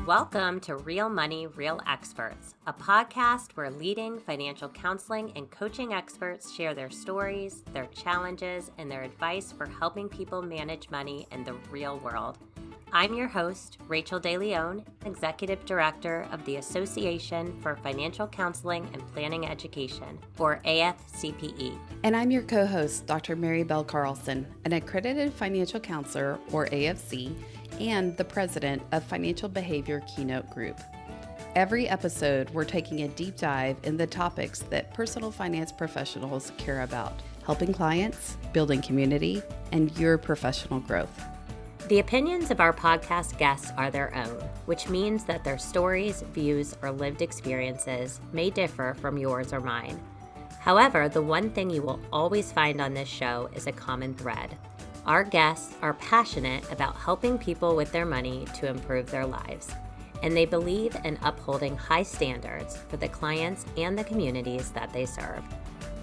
Welcome to Real Money, Real Experts, a podcast where leading financial counseling and coaching experts share their stories, their challenges, and their advice for helping people manage money in the real world. I'm your host, Rachael Deleon, Executive Director of the Association for Financial Counseling and Planning Education, or AFCPE. And I'm your co-host, Dr. Mary Bell Carlson, an accredited financial counselor, or AFC, and the president of Financial Behavior Keynote Group. Every episode, we're taking a deep dive in the topics that personal finance professionals care about, helping clients, building community, and your professional growth. The opinions of our podcast guests are their own, which means that their stories, views, or lived experiences may differ from yours or mine. However, the one thing you will always find on this show is a common thread. Our guests are passionate about helping people with their money to improve their lives, and they believe in upholding high standards for the clients and the communities that they serve.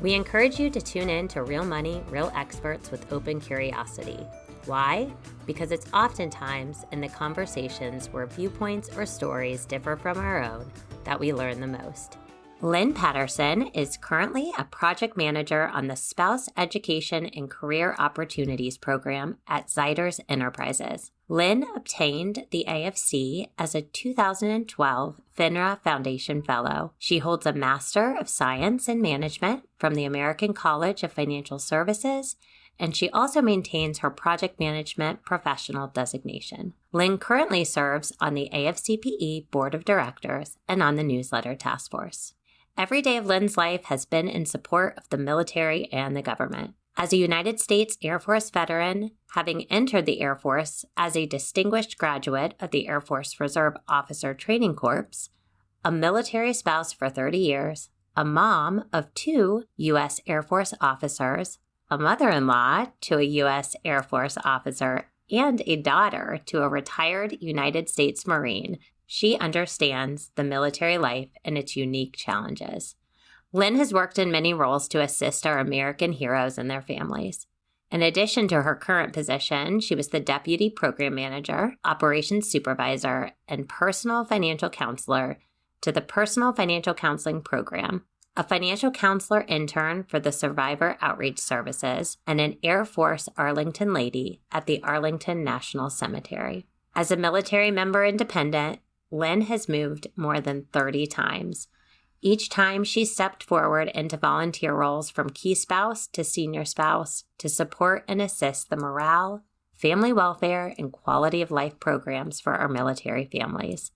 We encourage you to tune in to Real Money, Real Experts with open curiosity. Why? Because it's oftentimes in the conversations where viewpoints or stories differ from our own that we learn the most. Lynne Patterson is currently a project manager on the Spouse Education and Career Opportunities Program at Zyters Enterprises. Lynne obtained the AFC as a 2012 FINRA Foundation Fellow. She holds a Master of Science in Management from the American College of Financial Services, and she also maintains her project management professional designation. Lynne currently serves on the AFCPE Board of Directors and on the Newsletter Task Force. Every day of Lynne's life has been in support of the military and the government. As a United States Air Force veteran, having entered the Air Force as a distinguished graduate of the Air Force Reserve Officer Training Corps, a military spouse for 30 years, a mom of 2 U.S. Air Force officers, a mother-in-law to a U.S. Air Force officer, and a daughter to a retired United States Marine, she understands the military life and its unique challenges. Lynne has worked in many roles to assist our American heroes and their families. In addition to her current position, she was the Deputy Program Manager, Operations Supervisor, and Personal Financial Counselor to the Personal Financial Counseling Program, a financial counselor intern for the Survivor Outreach Services, and an Air Force Arlington lady at the Arlington National Cemetery. As a military member independent, Lynne has moved more than 30 times. Each time she stepped forward into volunteer roles from key spouse to senior spouse to support and assist the morale, family welfare, and quality of life programs for our military families.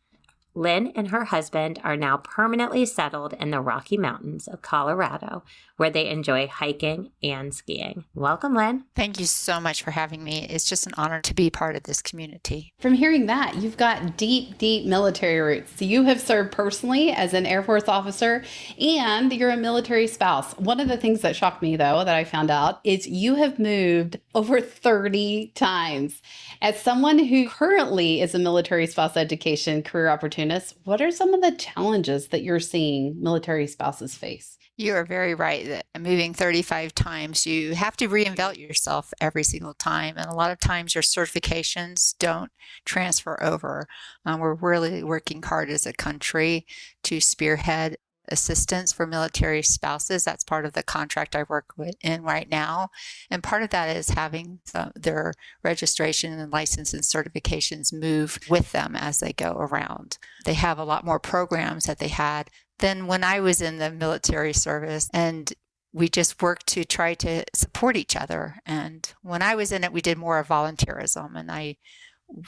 Lynne and her husband are now permanently settled in the Rocky Mountains of Colorado, where they enjoy hiking and skiing. Welcome, Lynne. Thank you so much for having me. It's just an honor to be part of this community. From hearing that, you've got deep, deep military roots. So you have served personally as an Air Force officer, and you're a military spouse. One of the things that shocked me, though, that I found out is you have moved over 30 times. As someone who currently is a military spouse education career opportunist, what are some of the challenges that you're seeing military spouses face? You are very right that moving 35 times, you have to reinvent yourself every single time. And a lot of times your certifications don't transfer over. We're really working hard as a country to spearhead assistance for military spouses. That's part of the contract I work in right now. And part of that is having their registration and license and certifications move with them as they go around. They have a lot more programs that they had than when I was in the military service, and we just worked to try to support each other. And when I was in it, we did more of volunteerism, and I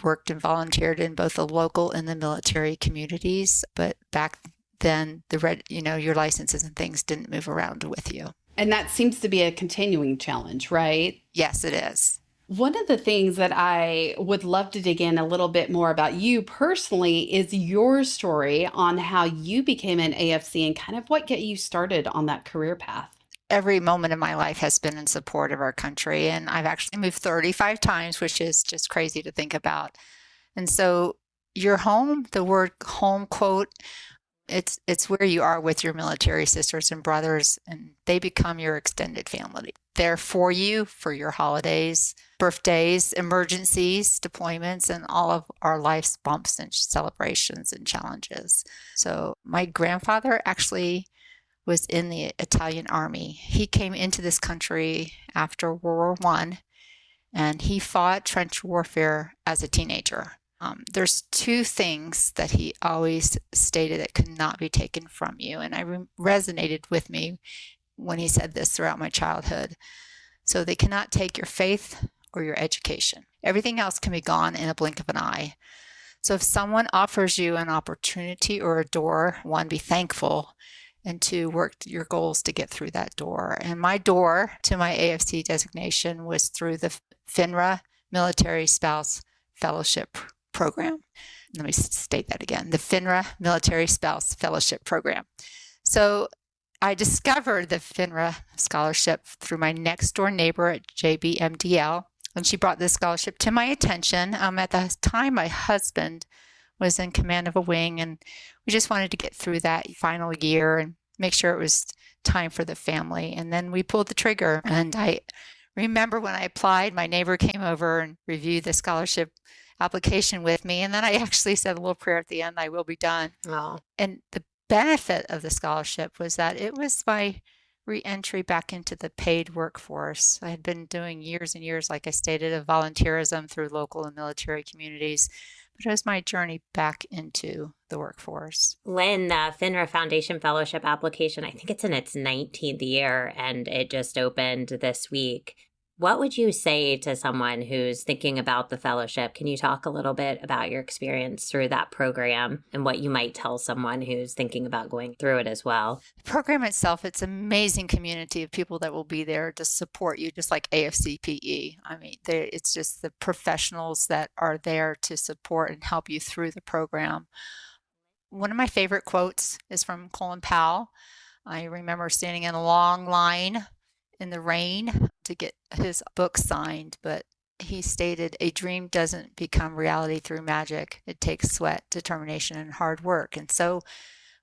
worked and volunteered in both the local and the military communities. But back then, your licenses and things didn't move around with you. And that seems to be a continuing challenge, right? Yes, it is. One of the things that I would love to dig in a little bit more about you personally is your story on how you became an AFC and kind of what got you started on that career path. Every moment of my life has been in support of our country, and I've actually moved 35 times, which is just crazy to think about. And so your home, the word home quote, It's where you are with your military sisters and brothers, and they become your extended family. They're for you for your holidays, birthdays, emergencies, deployments, and all of our life's bumps and celebrations and challenges. So my grandfather actually was in the Italian army. He came into this country after World War I, and he fought trench warfare as a teenager. There's two things that he always stated that could not be taken from you, and I resonated with me when he said this throughout my childhood. So they cannot take your faith or your education. Everything else can be gone in a blink of an eye. So if someone offers you an opportunity or a door, one, be thankful, and two, work your goals to get through that door. And my door to my AFC designation was through the FINRA Military Spouse Fellowship Program. Let me state that again, the FINRA Military Spouse Fellowship Program. So I discovered the FINRA scholarship through my next door neighbor at JBMDL, and she brought this scholarship to my attention. At the time, my husband was in command of a wing, and we just wanted to get through that final year and make sure it was time for the family. And then we pulled the trigger. And I remember when I applied, my neighbor came over and reviewed the scholarship application with me. And then I actually said a little prayer at the end, I will be done. Oh. And the benefit of the scholarship was that it was my re-entry back into the paid workforce. I had been doing years and years, like I stated, of volunteerism through local and military communities. But it was my journey back into the workforce. Lynne, the FINRA Foundation Fellowship application, I think it's in its 19th year, and it just opened this week. What would you say to someone who's thinking about the fellowship? Can you talk a little bit about your experience through that program and what you might tell someone who's thinking about going through it as well? The program itself, it's an amazing community of people that will be there to support you, just like AFCPE. I mean, it's just the professionals that are there to support and help you through the program. One of my favorite quotes is from Colin Powell. I remember standing in a long line in the rain to get his book signed, but he stated, a dream doesn't become reality through magic. It takes sweat, determination, and hard work. And so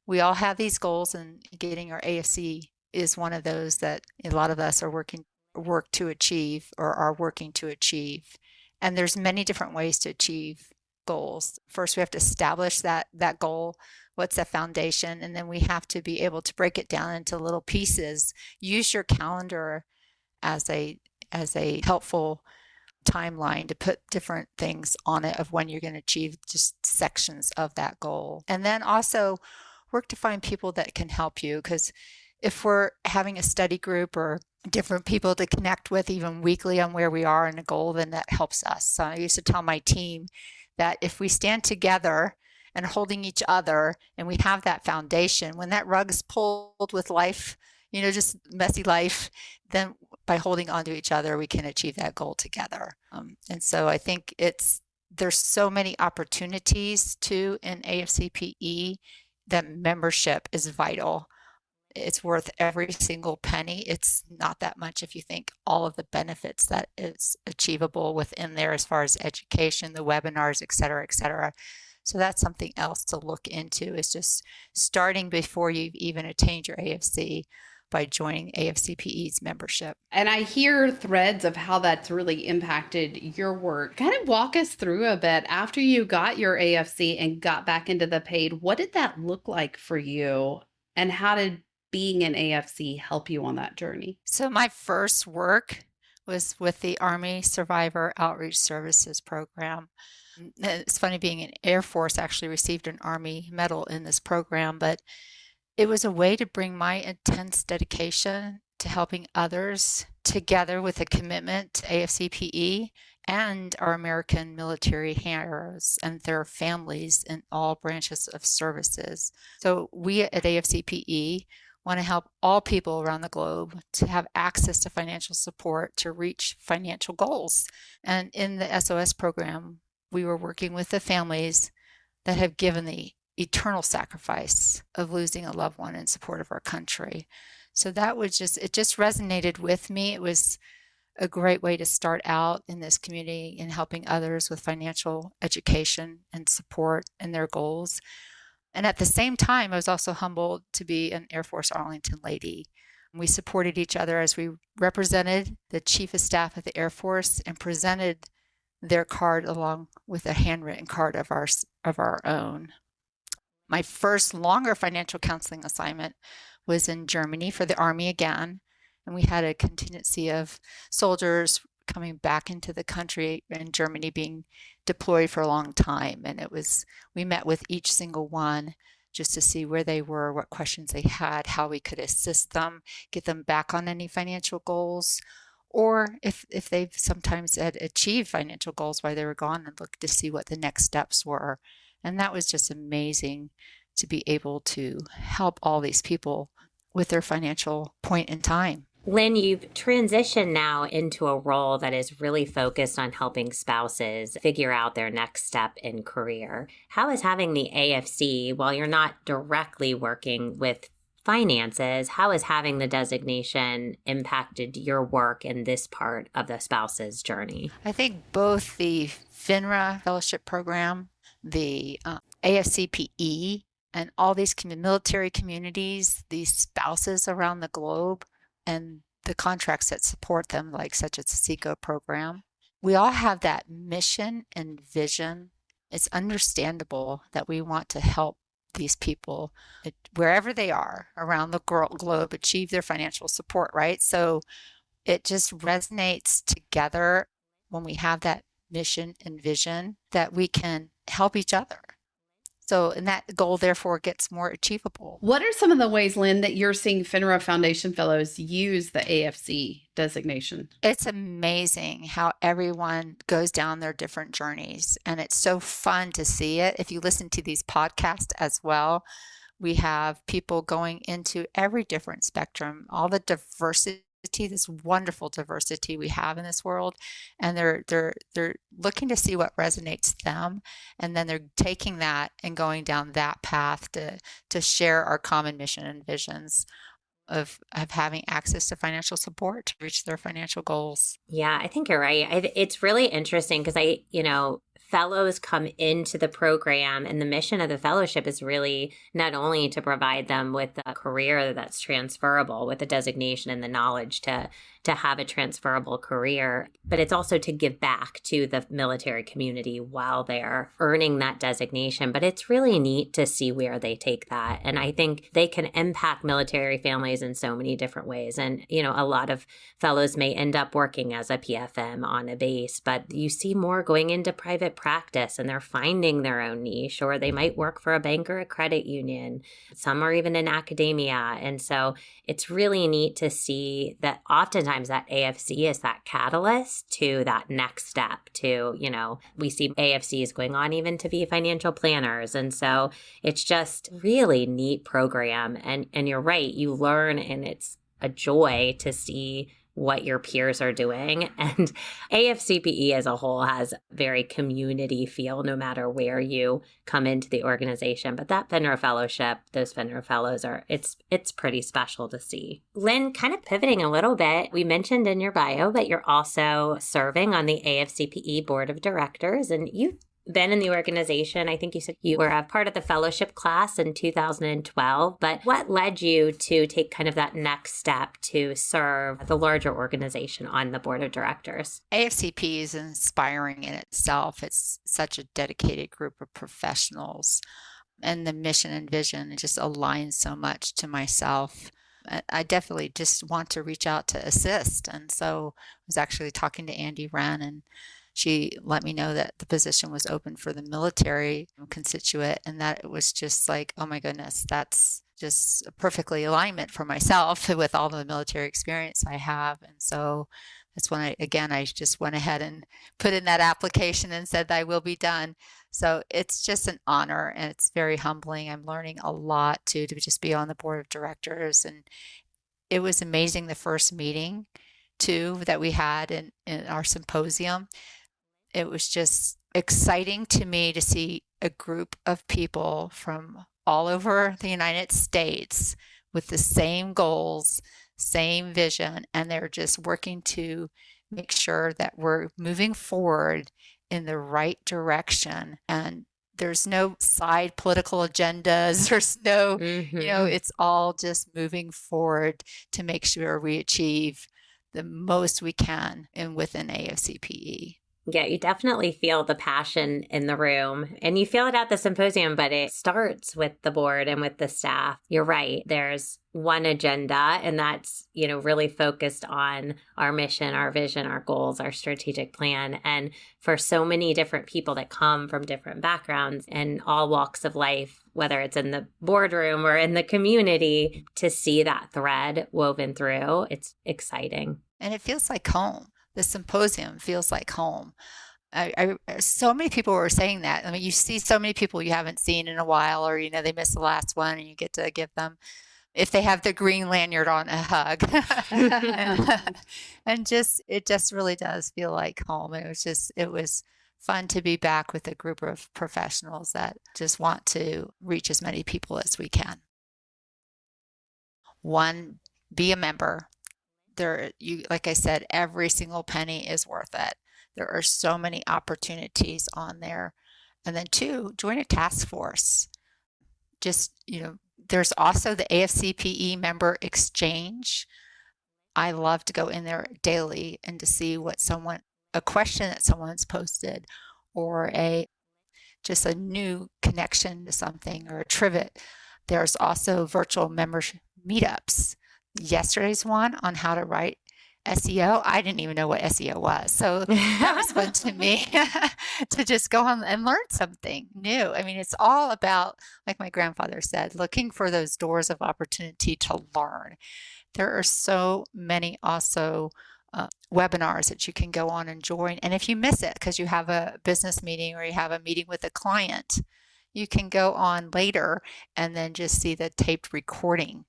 we all have these goals, and getting our AFC is one of those that a lot of us are working to achieve. And there's many different ways to achieve goals. First, we have to establish that goal. What's the foundation? And then we have to be able to break it down into little pieces. Use your calendar as a helpful timeline to put different things on it of when you're going to achieve just sections of that goal. And then also work to find people that can help you, because if we're having a study group or different people to connect with even weekly on where we are in a goal, then that helps us. So I used to tell my team that if we stand together and holding each other, and we have that foundation, when that rug is pulled with life, just messy life, then by holding on to each other, we can achieve that goal together. And so I think there's so many opportunities too in AFCPE that membership is vital. It's worth every single penny. It's not that much if you think all of the benefits that is achievable within there as far as education, the webinars, et cetera, et cetera. So that's something else to look into, is just starting before you've even attained your AFC by joining AFCPE's membership. And I hear threads of how that's really impacted your work. Kind of walk us through a bit. After you got your AFC and got back into the paid, what did that look like for you? And how did being an AFC help you on that journey? So my first work was with the Army Survivor Outreach Services Program. It's funny, being in Air Force, actually received an Army medal in this program, but it was a way to bring my intense dedication to helping others together with a commitment to AFCPE and our American military heroes and their families in all branches of services. So we at AFCPE want to help all people around the globe to have access to financial support to reach financial goals. And in the SOS program, we were working with the families that have given the eternal sacrifice of losing a loved one in support of our country. So that was it just resonated with me. It was a great way to start out in this community and helping others with financial education and support in their goals. And at the same time, I was also humbled to be an Air Force Arlington lady. We supported each other as we represented the Chief of Staff of the Air Force and presented their card along with a handwritten card of our own. My first longer financial counseling assignment was in Germany for the Army again. And we had a contingency of soldiers coming back into the country in Germany being deployed for a long time. And we met with each single one just to see where they were, what questions they had, how we could assist them, get them back on any financial goals, or if they've sometimes had achieved financial goals while they were gone, and look to see what the next steps were. And that was just amazing to be able to help all these people with their financial point in time. Lynne, you've transitioned now into a role that is really focused on helping spouses figure out their next step in career. How is having the AFC, while you're not directly working with finances, how has having the designation impacted your work in this part of the spouse's journey? I think both the FINRA Fellowship Program, the AFCPE, and all these military communities, these spouses around the globe, and the contracts that support them, like such as the SECO program, we all have that mission and vision. It's understandable that we want to help these people wherever they are around the globe achieve their financial support, right? So it just resonates together when we have that mission and vision that we can help each other. So, and that goal therefore gets more achievable. What are some of the ways, Lynne, that you're seeing FINRA Foundation Fellows use the AFC designation? It's amazing how everyone goes down their different journeys, and it's so fun to see it. If you listen to these podcasts as well, we have people going into every different spectrum, all the diversity, this wonderful diversity we have in this world, and they're looking to see what resonates them, and then they're taking that and going down that path to share our common mission and visions of having access to financial support to reach their financial goals. Yeah, I think you're right. It's really interesting because fellows come into the program, and the mission of the fellowship is really not only to provide them with a career that's transferable with the designation and the knowledge to have a transferable career, but it's also to give back to the military community while they're earning that designation. But it's really neat to see where they take that. And I think they can impact military families in so many different ways. And, a lot of fellows may end up working as a PFM on a base, but you see more going into private practice, and they're finding their own niche, or they might work for a bank or a credit union. Some are even in academia. And so it's really neat to see that oftentimes that AFC is that catalyst to that next step to, we see AFCs going on even to be financial planners. And so it's just really neat program. And you're right, you learn, and it's a joy to see what your peers are doing. And AFCPE as a whole has very community feel no matter where you come into the organization. But that FINRA Fellowship, those FINRA Fellows it's pretty special to see. Lynne, kind of pivoting a little bit, we mentioned in your bio, but you're also serving on the AFCPE Board of Directors, and you've been in the organization. I think you said you were a part of the fellowship class in 2012, but what led you to take kind of that next step to serve the larger organization on the board of directors? AFCP is inspiring in itself. It's such a dedicated group of professionals, and the mission and vision just aligns so much to myself. I definitely just want to reach out to assist. And so I was actually talking to Andy Wren, and she let me know that the position was open for the military constituent, and that it was just like, oh my goodness, that's just perfectly alignment for myself with all the military experience I have. And so that's when I just went ahead and put in that application and said that I will be done. So it's just an honor, and it's very humbling. I'm learning a lot to just be on the board of directors. And it was amazing the first meeting too that we had in our symposium. It was just exciting to me to see a group of people from all over the United States with the same goals, same vision, and they're just working to make sure that we're moving forward in the right direction. And There's no side political agendas. There's no, it's all just moving forward to make sure we achieve the most we can within AFCPE. Yeah, you definitely feel the passion in the room, and you feel it at the symposium, but it starts with the board and with the staff. You're right. There's one agenda, and that's, really focused on our mission, our vision, our goals, our strategic plan. And for so many different people that come from different backgrounds and all walks of life, whether it's in the boardroom or in the community, to see that thread woven through, it's exciting. And it feels like home. The symposium feels like home. So many people were saying that. I mean, you see so many people you haven't seen in a while, or, they missed the last one, and you get to give them, if they have the green lanyard on, a hug. and it just really does feel like home. It was fun to be back with a group of professionals that just want to reach as many people as we can. One, be a member. Like I said, every single penny is worth it. There are so many opportunities on there. And then 2, join a task force. There's also the AFCPE member exchange. I love to go in there daily and to see a question that someone's posted, or just a new connection to something, or a trivet. There's also virtual membership meetups. Yesterday's one on how to write SEO. I didn't even know what SEO was. So that was fun to me to just go on and learn something new. I mean, it's all about, like my grandfather said, looking for those doors of opportunity to learn. There are so many also webinars that you can go on and join. And if you miss it because you have a business meeting or you have a meeting with a client, you can go on later and then just see the taped recording.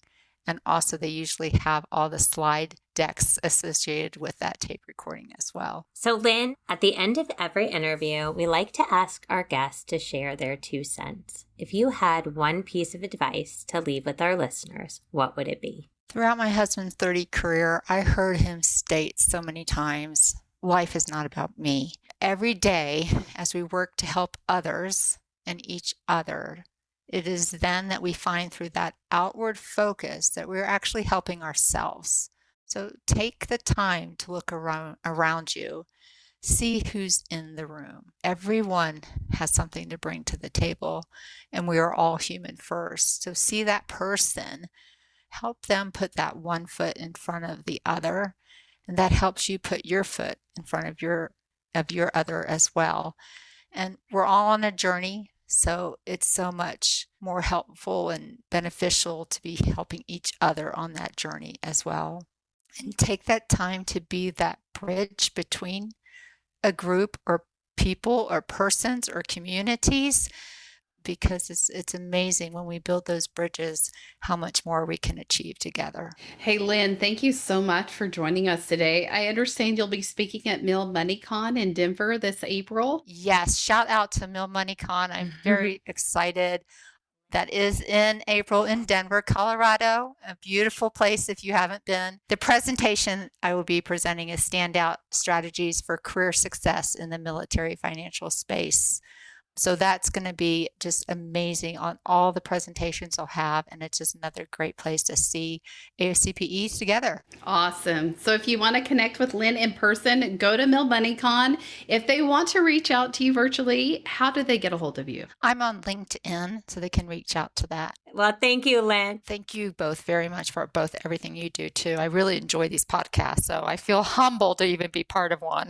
And also they usually have all the slide decks associated with that tape recording as well. So Lynne, at the end of every interview, we like to ask our guests to share their 2 cents. If you had one piece of advice to leave with our listeners, what would it be? Throughout my husband's 30 career, I heard him state so many times, life is not about me. Every day, as we work to help others and each other, it is then that we find through that outward focus that we're actually helping ourselves. So take the time to look around you, see who's in the room. Everyone has something to bring to the table, and we are all human first. So see that person, help them put that one foot in front of the other, and that helps you put your foot in front of your other as well. And we're all on a journey. So it's so much more helpful and beneficial to be helping each other on that journey as well. And take that time to be that bridge between a group or people or persons or communities, because it's amazing when we build those bridges how much more we can achieve together. Hey, Lynne, thank you so much for joining us today. I understand you'll be speaking at MilMoneyCon in Denver this April. Yes, shout out to MilMoneyCon. I'm very excited. That is in April in Denver, Colorado, a beautiful place if you haven't been. The presentation I will be presenting is Standout Strategies for Career Success in the Military Financial Space. So that's going to be just amazing on all the presentations I'll have. And it's just another great place to see AFCPEs together. Awesome. So if you want to connect with Lynne in person, go to MilMoneyCon. If they want to reach out to you virtually, how do they get a hold of you? I'm on LinkedIn, so they can reach out to that. Well, thank you, Lynne. Thank you both very much for everything you do too. I really enjoy these podcasts, so I feel humbled to even be part of one.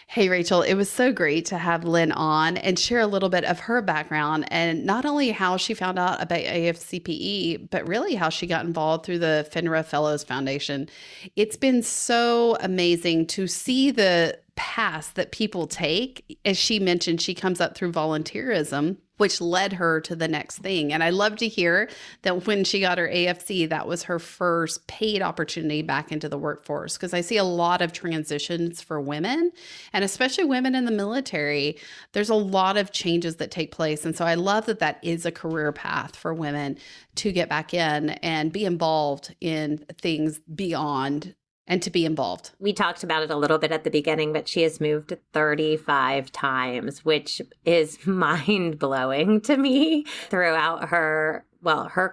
Hey, Rachael, it was so great to have Lynne on and share a little bit of her background, and not only how she found out about AFCPE, but really how she got involved through the FINRA Foundation. It's been so amazing to see the paths that people take. As she mentioned, she comes up through volunteerism, which led her to the next thing. And I love to hear that when she got her AFC, that was her first paid opportunity back into the workforce. Because I see a lot of transitions for women, and especially women in the military. There's a lot of changes that take place. And so I love that that is a career path for women to get back in and be involved in things beyond and to be involved. We talked about it a little bit at the beginning, but she has moved 35 times, which is mind-blowing to me throughout her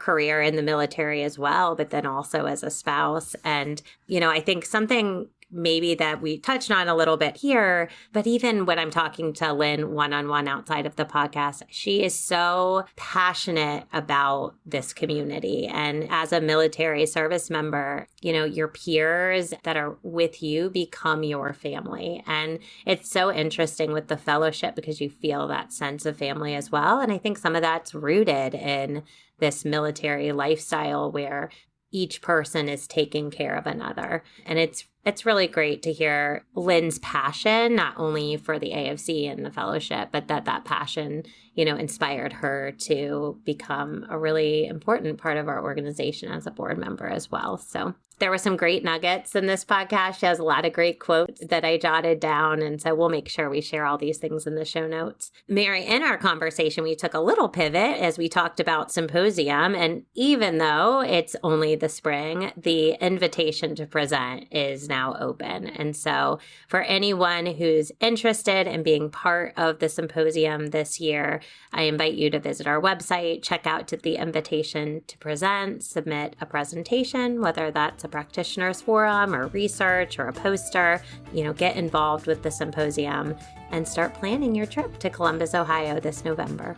career in the military as well, but then also as a spouse. And, I think something maybe that we touched on a little bit here, but even when I'm talking to Lynne one-on-one outside of the podcast, she is so passionate about this community. And as a military service member, your peers that are with you become your family. And it's so interesting with the fellowship because you feel that sense of family as well. And I think some of that's rooted in this military lifestyle where each person is taking care of another. And it's really great to hear Lynne's passion, not only for the AFC and the fellowship, but that passion, inspired her to become a really important part of our organization as a board member as well. So there were some great nuggets in this podcast. She has a lot of great quotes that I jotted down. And so we'll make sure we share all these things in the show notes. Mary, in our conversation, we took a little pivot as we talked about symposium. And even though it's only the spring, the invitation to present is now open. And so for anyone who's interested in being part of the symposium this year, I invite you to visit our website, check out the invitation to present, submit a presentation, whether that's a practitioner's forum or research or a poster, get involved with the symposium and start planning your trip to Columbus, Ohio this November.